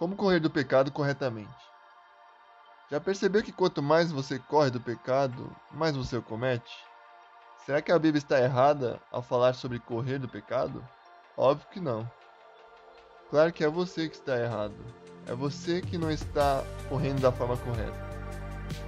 Como correr do pecado corretamente? Já percebeu que quanto mais você corre do pecado, mais você o comete? Será que a Bíblia está errada ao falar sobre correr do pecado? Óbvio que não. Claro que é você que está errado. É você que não está correndo da forma correta.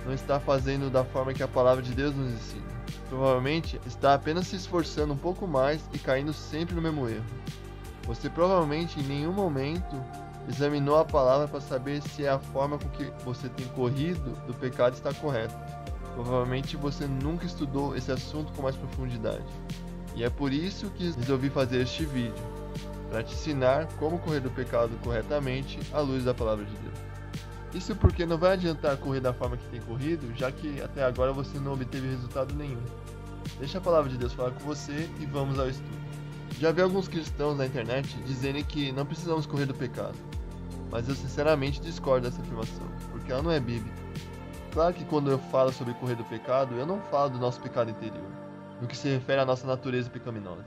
Não está fazendo da forma que a palavra de Deus nos ensina. Provavelmente está apenas se esforçando um pouco mais e caindo sempre no mesmo erro. Você provavelmente em nenhum momento examinou a palavra para saber se a forma com que você tem corrido do pecado está correta. Provavelmente você nunca estudou esse assunto com mais profundidade. E é por isso que resolvi fazer este vídeo, para te ensinar como correr do pecado corretamente à luz da palavra de Deus. Isso porque não vai adiantar correr da forma que tem corrido, já que até agora você não obteve resultado nenhum. Deixa a palavra de Deus falar com você e vamos ao estudo. Já vi alguns cristãos na internet dizerem que não precisamos correr do pecado, mas eu sinceramente discordo dessa afirmação, porque ela não é bíblica. Claro que quando eu falo sobre correr do pecado, eu não falo do nosso pecado interior, no que se refere à nossa natureza pecaminosa,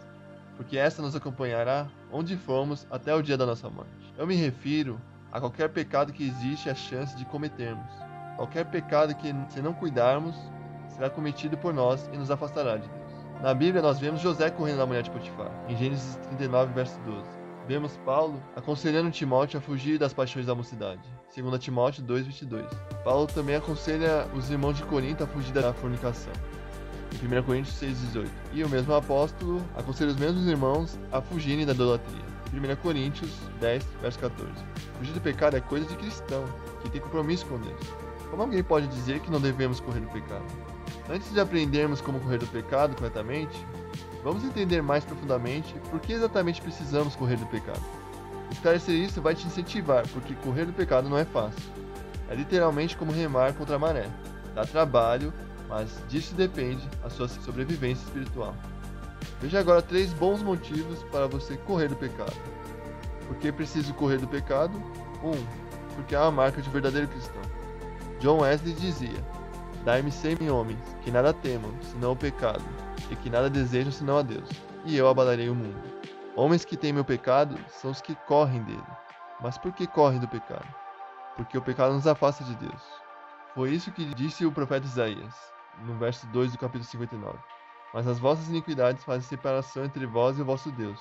porque essa nos acompanhará onde formos até o dia da nossa morte. Eu me refiro a qualquer pecado que existe a chance de cometermos. Qualquer pecado que, se não cuidarmos, será cometido por nós e nos afastará de Deus. Na Bíblia nós vemos José correndo da mulher de Potifar, em Gênesis 39, verso 12. Vemos Paulo aconselhando Timóteo a fugir das paixões da mocidade, 2 Timóteo 2:22. Paulo também aconselha os irmãos de Corinto a fugir da fornicação, em 1 Coríntios 6:18. E o mesmo apóstolo aconselha os mesmos irmãos a fugirem da idolatria, 1 Coríntios 10, verso 14. Fugir do pecado é coisa de cristão, que tem compromisso com Deus. Como alguém pode dizer que não devemos correr do pecado? Antes de aprendermos como correr do pecado corretamente, vamos entender mais profundamente por que exatamente precisamos correr do pecado. Esclarecer isso vai te incentivar, porque correr do pecado não é fácil. É literalmente como remar contra a maré. Dá trabalho, mas disso depende a sua sobrevivência espiritual. Veja agora 3 bons motivos para você correr do pecado. Por que preciso correr do pecado? 1. Porque é uma marca de verdadeiro cristão. John Wesley dizia: dai-me 100 homens, que nada temam, senão o pecado, e que nada desejam senão a Deus, e eu abalarei o mundo. Homens que temem o pecado são os que correm dele. Mas por que correm do pecado? Porque o pecado nos afasta de Deus. Foi isso que disse o profeta Isaías, no verso 2 do capítulo 59. Mas as vossas iniquidades fazem separação entre vós e o vosso Deus,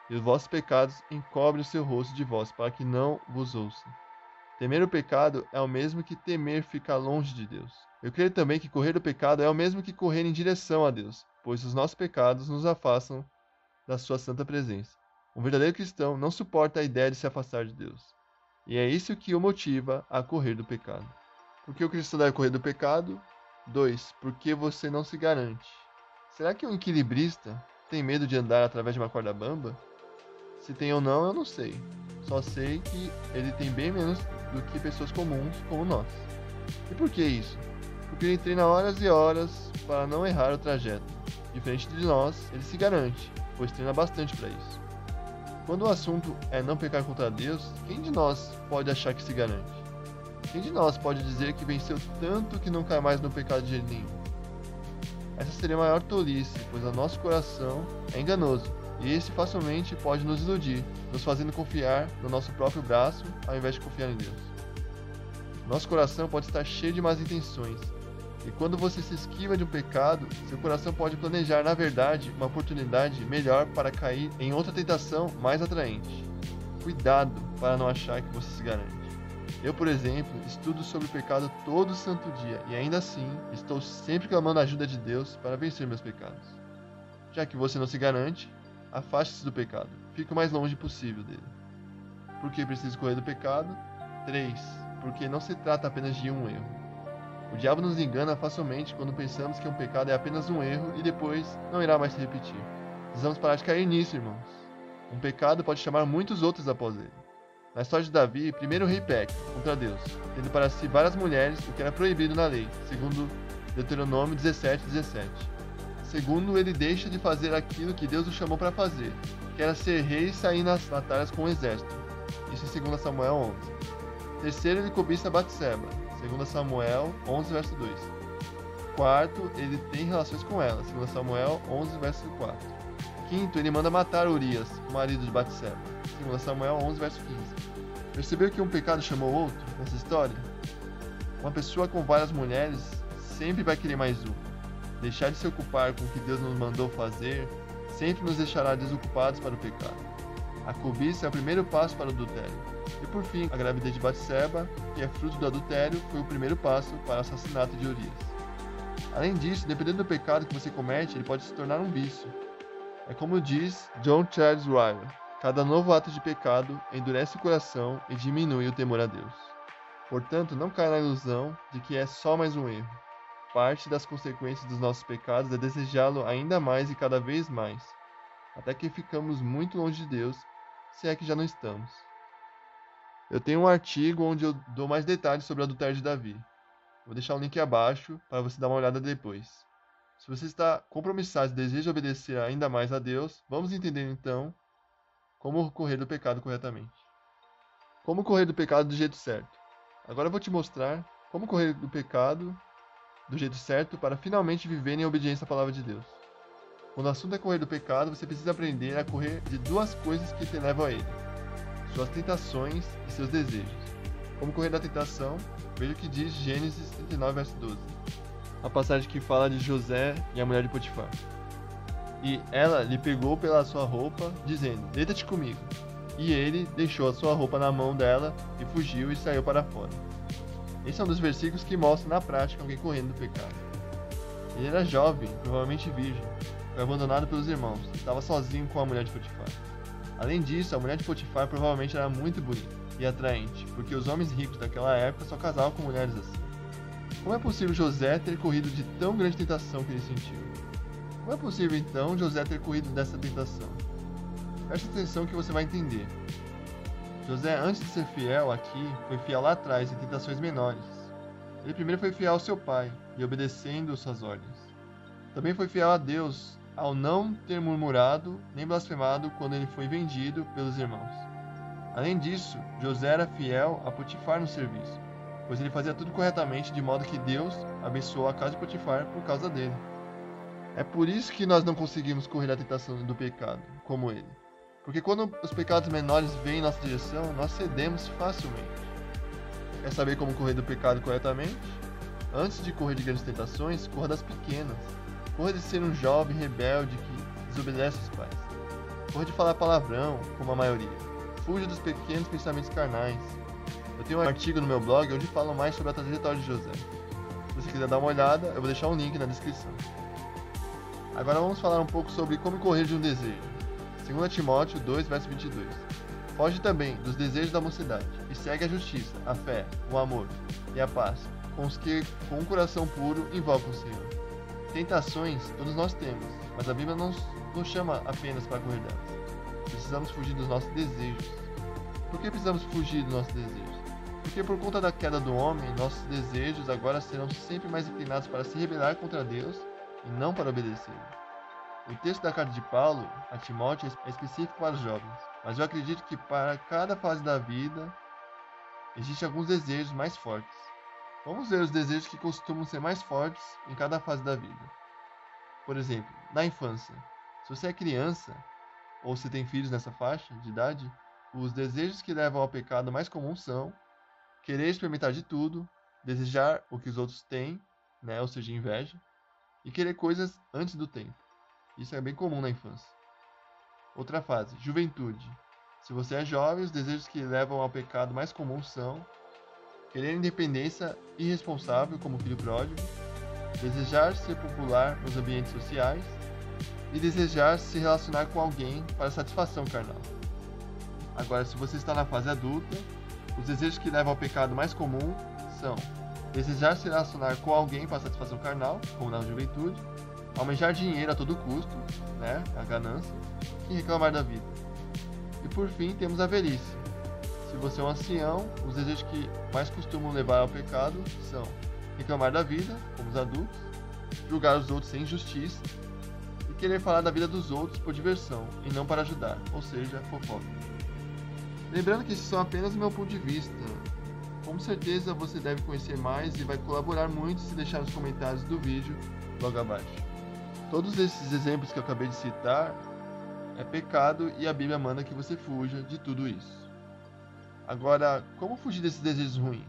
e os vossos pecados encobrem o seu rosto de vós, para que não vos ouçam. Temer o pecado é o mesmo que temer ficar longe de Deus. Eu creio também que correr do pecado é o mesmo que correr em direção a Deus, pois os nossos pecados nos afastam da sua santa presença. Um verdadeiro cristão não suporta a ideia de se afastar de Deus. E é isso que o motiva a correr do pecado. Por que o cristão deve correr do pecado? 2. Porque você não se garante. Será que um equilibrista tem medo de andar através de uma corda bamba? Se tem ou não, eu não sei. Só sei que ele tem bem menos do que pessoas comuns como nós. E por que isso? Porque ele treina horas e horas para não errar o trajeto. Diferente de nós, ele se garante, pois treina bastante para isso. Quando o assunto é não pecar contra Deus, quem de nós pode achar que se garante? Quem de nós pode dizer que venceu tanto que não cai mais no pecado de jeito nenhum? Essa seria a maior tolice, pois o nosso coração é enganoso, e esse facilmente pode nos iludir, nos fazendo confiar no nosso próprio braço, ao invés de confiar em Deus. Nosso coração pode estar cheio de más intenções, e quando você se esquiva de um pecado, seu coração pode planejar, na verdade, uma oportunidade melhor para cair em outra tentação mais atraente. Cuidado para não achar que você se garante. Eu, por exemplo, estudo sobre o pecado todo santo dia, e ainda assim, estou sempre clamando a ajuda de Deus para vencer meus pecados. Já que você não se garante, afaste-se do pecado. Fique o mais longe possível dele. Por que preciso correr do pecado? 3. Porque não se trata apenas de um erro. O diabo nos engana facilmente quando pensamos que um pecado é apenas um erro e depois não irá mais se repetir. Precisamos parar de cair nisso, irmãos. Um pecado pode chamar muitos outros após ele. Na história de Davi, primeiro o rei peca contra Deus, tendo para si várias mulheres, o que era proibido na lei, segundo Deuteronômio 17:17. Segundo, ele deixa de fazer aquilo que Deus o chamou para fazer, que era ser rei e sair nas batalhas com o exército. Isso em 2 Samuel 11. Terceiro, ele cobiça Batseba, 2 Samuel 11, verso 2. Quarto, ele tem relações com ela, 2 Samuel 11, verso 4. Quinto, ele manda matar Urias, o marido de Batseba, 2 Samuel 11, verso 15. Percebeu que um pecado chamou outro nessa história? Uma pessoa com várias mulheres sempre vai querer mais uma. Deixar de se ocupar com o que Deus nos mandou fazer sempre nos deixará desocupados para o pecado. A cobiça é o primeiro passo para o adultério. E por fim, a gravidez de Batseba, que é fruto do adultério, foi o primeiro passo para o assassinato de Urias. Além disso, dependendo do pecado que você comete, ele pode se tornar um vício. É como diz John Charles Ryle: cada novo ato de pecado endurece o coração e diminui o temor a Deus. Portanto, não caia na ilusão de que é só mais um erro. Parte das consequências dos nossos pecados é desejá-lo ainda mais e cada vez mais, até que ficamos muito longe de Deus, se é que já não estamos. Eu tenho um artigo onde eu dou mais detalhes sobre o adultério de Davi. Vou deixar o link abaixo para você dar uma olhada depois. Se você está compromissado e deseja obedecer ainda mais a Deus, vamos entender então como correr do pecado corretamente. Como correr do pecado do jeito certo. Agora eu vou te mostrar como correr do pecado do jeito certo para finalmente viver em obediência à palavra de Deus. Quando o assunto é correr do pecado, você precisa aprender a correr de duas coisas que te levam a ele: suas tentações e seus desejos. Como correr da tentação, veja o que diz Gênesis 39, verso 12. A passagem que fala de José e a mulher de Potifar. E ela lhe pegou pela sua roupa, dizendo: deita-te comigo. E ele deixou a sua roupa na mão dela e fugiu e saiu para fora. Esse é um dos versículos que mostra na prática alguém correndo do pecado. Ele era jovem, provavelmente virgem, foi abandonado pelos irmãos, estava sozinho com a mulher de Potifar. Além disso, a mulher de Potifar provavelmente era muito bonita e atraente, porque os homens ricos daquela época só casavam com mulheres assim. Como é possível José ter corrido de tão grande tentação que ele sentiu? Como é possível então José ter corrido dessa tentação? Preste atenção que você vai entender. José, antes de ser fiel aqui, foi fiel lá atrás em tentações menores. Ele primeiro foi fiel ao seu pai e obedecendo suas ordens. Também foi fiel a Deus ao não ter murmurado nem blasfemado quando ele foi vendido pelos irmãos. Além disso, José era fiel a Potifar no serviço, pois ele fazia tudo corretamente, de modo que Deus abençoou a casa de Potifar por causa dele. É por isso que nós não conseguimos correr da tentação do pecado, como ele. Porque quando os pecados menores vêm em nossa direção, nós cedemos facilmente. Quer saber como correr do pecado corretamente? Antes de correr de grandes tentações, corra das pequenas. Corra de ser um jovem rebelde que desobedece os pais. Corra de falar palavrão, como a maioria. Fuja dos pequenos pensamentos carnais. Eu tenho um artigo no meu blog onde falo mais sobre a trajetória de José. Se você quiser dar uma olhada, eu vou deixar um link na descrição. Agora vamos falar um pouco sobre como correr de um desejo. 2 Timóteo 2, verso 22. Foge também dos desejos da mocidade, e segue a justiça, a fé, o amor e a paz, com os que, com um coração puro, invocam o Senhor. Tentações todos nós temos, mas a Bíblia não nos chama apenas para correr delas. Precisamos fugir dos nossos desejos. Por que precisamos fugir dos nossos desejos? Porque por conta da queda do homem, nossos desejos agora serão sempre mais inclinados para se rebelar contra Deus e não para obedecer. O texto da carta de Paulo a Timóteo é específico para os jovens, mas eu acredito que para cada fase da vida existem alguns desejos mais fortes. Vamos ver os desejos que costumam ser mais fortes em cada fase da vida. Por exemplo, na infância, se você é criança ou se tem filhos nessa faixa de idade, os desejos que levam ao pecado mais comuns são querer experimentar de tudo, desejar o que os outros têm, ou seja, inveja, e querer coisas antes do tempo. Isso é bem comum na infância. Outra fase, juventude. Se você é jovem, os desejos que levam ao pecado mais comuns são querer independência irresponsável, como filho pródigo, desejar ser popular nos ambientes sociais e desejar se relacionar com alguém para satisfação carnal. Agora, se você está na fase adulta, os desejos que levam ao pecado mais comum são desejar se relacionar com alguém para satisfação carnal, como na juventude, almejar dinheiro a todo custo, a ganância, e reclamar da vida. E por fim, temos a velhice. Se você é um ancião, os desejos que mais costumam levar ao pecado são reclamar da vida, como os adultos, julgar os outros sem justiça e querer falar da vida dos outros por diversão e não para ajudar, ou seja, fofoca. Lembrando que esses são apenas o meu ponto de vista. Com certeza você deve conhecer mais e vai colaborar muito se deixar nos comentários do vídeo logo abaixo. Todos esses exemplos que eu acabei de citar é pecado e a Bíblia manda que você fuja de tudo isso. Agora, como fugir desses desejos ruins?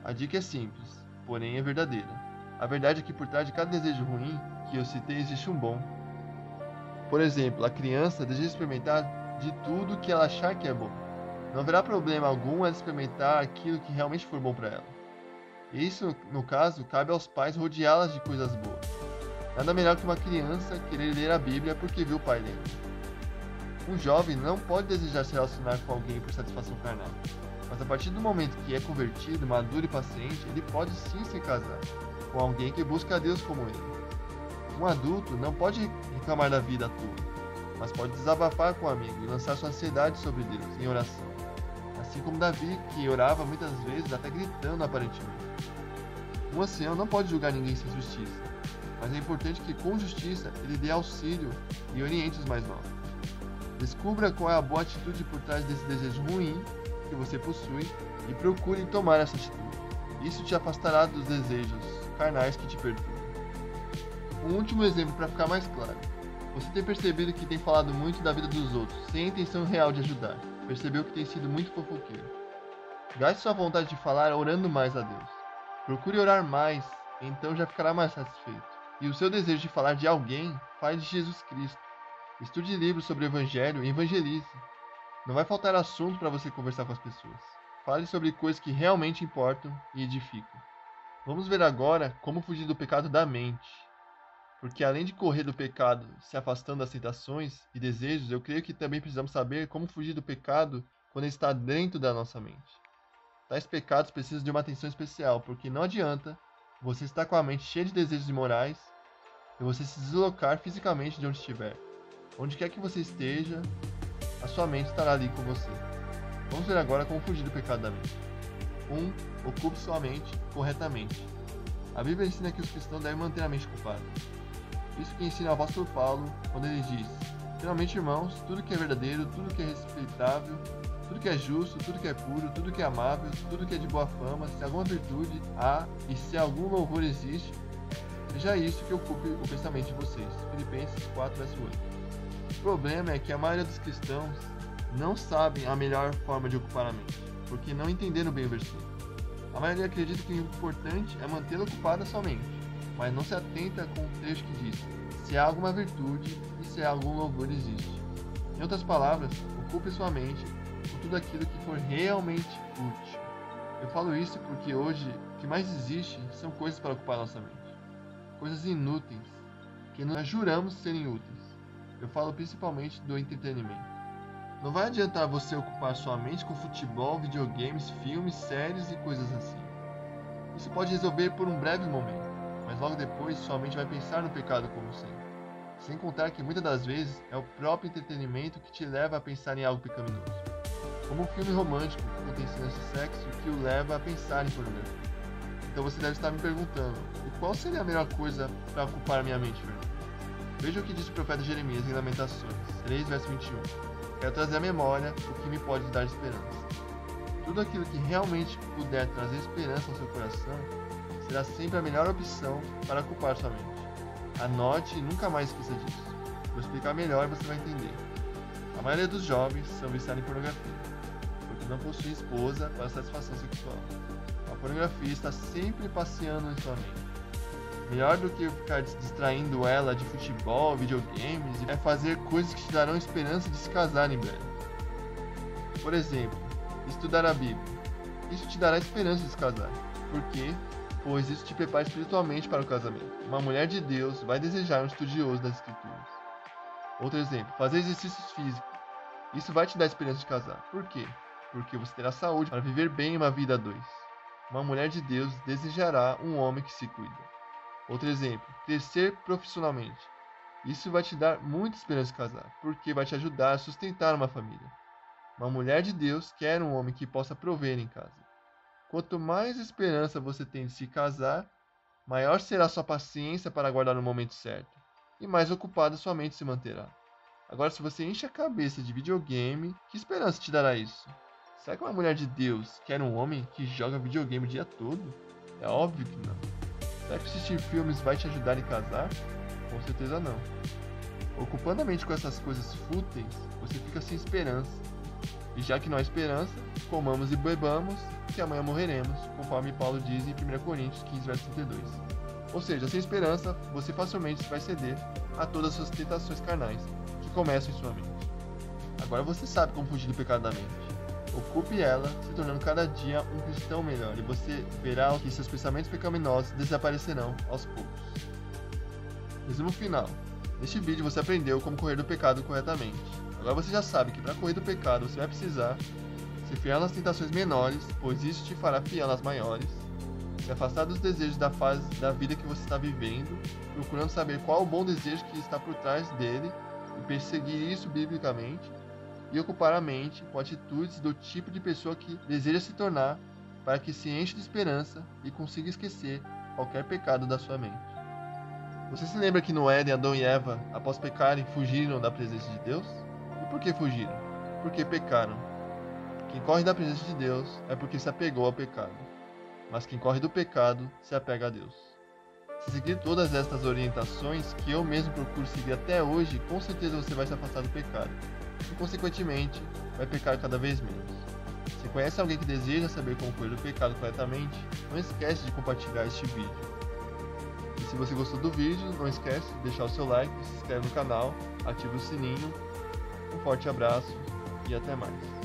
A dica é simples, porém é verdadeira. A verdade é que por trás de cada desejo ruim que eu citei existe um bom. Por exemplo, a criança deseja experimentar de tudo que ela achar que é bom. Não haverá problema algum em experimentar aquilo que realmente for bom para ela. Isso, no caso, cabe aos pais rodeá-las de coisas boas. Nada melhor que uma criança querer ler a Bíblia porque viu o pai lendo. Um jovem não pode desejar se relacionar com alguém por satisfação carnal. Mas a partir do momento que é convertido, maduro e paciente, ele pode sim se casar com alguém que busca a Deus como ele. Um adulto não pode reclamar da vida à toa, mas pode desabafar com um amigo e lançar sua ansiedade sobre Deus em oração. Assim como Davi, que orava muitas vezes até gritando aparentemente. Um ancião não pode julgar ninguém sem justiça, mas é importante que com justiça ele dê auxílio e oriente os mais novos. Descubra qual é a boa atitude por trás desse desejo ruim que você possui e procure tomar essa atitude. Isso te afastará dos desejos carnais que te perturbam. Um último exemplo para ficar mais claro. Você tem percebido que tem falado muito da vida dos outros, sem a intenção real de ajudar. Percebeu que tem sido muito fofoqueiro. Gaste sua vontade de falar orando mais a Deus. Procure orar mais, então já ficará mais satisfeito. E o seu desejo de falar de alguém, fale de Jesus Cristo. Estude livros sobre o Evangelho e evangelize. Não vai faltar assunto para você conversar com as pessoas. Fale sobre coisas que realmente importam e edificam. Vamos ver agora como fugir do pecado da mente. Porque além de correr do pecado se afastando das tentações e desejos, eu creio que também precisamos saber como fugir do pecado quando ele está dentro da nossa mente. Tais pecados precisam de uma atenção especial, porque não adianta você estar com a mente cheia de desejos imorais e você se deslocar fisicamente de onde estiver. Onde quer que você esteja, a sua mente estará ali com você. Vamos ver agora como fugir do pecado da mente. 1. Ocupe sua mente corretamente. A Bíblia ensina que os cristãos devem manter a mente ocupada. Isso que ensina o apóstolo Paulo quando ele diz: finalmente, irmãos, tudo que é verdadeiro, tudo que é respeitável, tudo que é justo, tudo que é puro, tudo que é amável, tudo que é de boa fama, se alguma virtude há e se algum louvor existe, seja isso que ocupe o pensamento de vocês. Filipenses 4, verso 8. O problema é que a maioria dos cristãos não sabem a melhor forma de ocupar a mente, porque não entenderam bem o versículo. A maioria acredita que o importante é mantê-la ocupada somente, mas não se atenta com o trecho que diz: se há alguma virtude e se há algum louvor existe. Em outras palavras, ocupe sua mente com tudo aquilo que for realmente útil. Eu falo isso porque hoje o que mais existe são coisas para ocupar nossa mente. Coisas inúteis, que nós juramos serem úteis. Eu falo principalmente do entretenimento. Não vai adiantar você ocupar sua mente com futebol, videogames, filmes, séries e coisas assim. Isso pode resolver por um breve momento, mas logo depois sua mente vai pensar no pecado como sempre. Sem contar que muitas das vezes é o próprio entretenimento que te leva a pensar em algo pecaminoso. Como um filme romântico que contém cenas de sexo que o leva a pensar em pornografia. Então você deve estar me perguntando: e qual seria a melhor coisa para ocupar a minha mente, Fernando? Veja o que diz o profeta Jeremias em Lamentações 3, verso 21. Quero trazer à memória o que me pode dar esperança. Tudo aquilo que realmente puder trazer esperança ao seu coração será sempre a melhor opção para ocupar sua mente. Anote e nunca mais esqueça disso. Vou explicar melhor e você vai entender. A maioria dos jovens são viciados em pornografia, porque não possuem esposa para satisfação sexual. A pornografia está sempre passeando em sua mente. Melhor do que ficar distraindo ela de futebol, videogames, é fazer coisas que te darão esperança de se casar em breve. Por exemplo, estudar a Bíblia. Isso te dará esperança de se casar. Por quê? Pois isso te prepara espiritualmente para o casamento. Uma mulher de Deus vai desejar um estudioso das Escrituras. Outro exemplo, fazer exercícios físicos. Isso vai te dar esperança de casar. Por quê? Porque você terá saúde para viver bem uma vida a dois. Uma mulher de Deus desejará um homem que se cuida. Outro exemplo, crescer profissionalmente. Isso vai te dar muita esperança de casar, porque vai te ajudar a sustentar uma família. Uma mulher de Deus quer um homem que possa prover em casa. Quanto mais esperança você tem de se casar, maior será sua paciência para aguardar o momento certo, e mais ocupada sua mente se manterá. Agora, se você enche a cabeça de videogame, que esperança te dará isso? Será que uma mulher de Deus quer um homem que joga videogame o dia todo? É óbvio que não. Será que assistir filmes vai te ajudar em casar? Com certeza não. Ocupando a mente com essas coisas fúteis, você fica sem esperança. E já que não há esperança, comamos e bebamos, que amanhã morreremos, conforme Paulo diz em 1 Coríntios 15, verso 32. Ou seja, sem esperança, você facilmente vai ceder a todas as suas tentações carnais, que começam em sua mente. Agora você sabe como fugir do pecado da mente. Ocupe ela, se tornando cada dia um cristão melhor, e você verá que seus pensamentos pecaminosos desaparecerão aos poucos. Resumo final. Neste vídeo você aprendeu como correr do pecado corretamente. Agora você já sabe que para correr do pecado você vai precisar se fiar nas tentações menores, pois isso te fará fiar nas maiores, se afastar dos desejos da fase da vida que você está vivendo, procurando saber qual o bom desejo que está por trás dele e perseguir isso biblicamente, e ocupar a mente com atitudes do tipo de pessoa que deseja se tornar, para que se enche de esperança e consiga esquecer qualquer pecado da sua mente. Você se lembra que no Éden, Adão e Eva, após pecarem, fugiram da presença de Deus? E por que fugiram? Porque pecaram. Quem corre da presença de Deus é porque se apegou ao pecado. Mas quem corre do pecado se apega a Deus. Se seguir todas estas orientações que eu mesmo procuro seguir até hoje, com certeza você vai se afastar do pecado. E, consequentemente, vai pecar cada vez menos. Se conhece alguém que deseja saber como correr do pecado corretamente, não esquece de compartilhar este vídeo. E se você gostou do vídeo, não esquece de deixar o seu like, se inscreve no canal, ativa o sininho. Um forte abraço e até mais.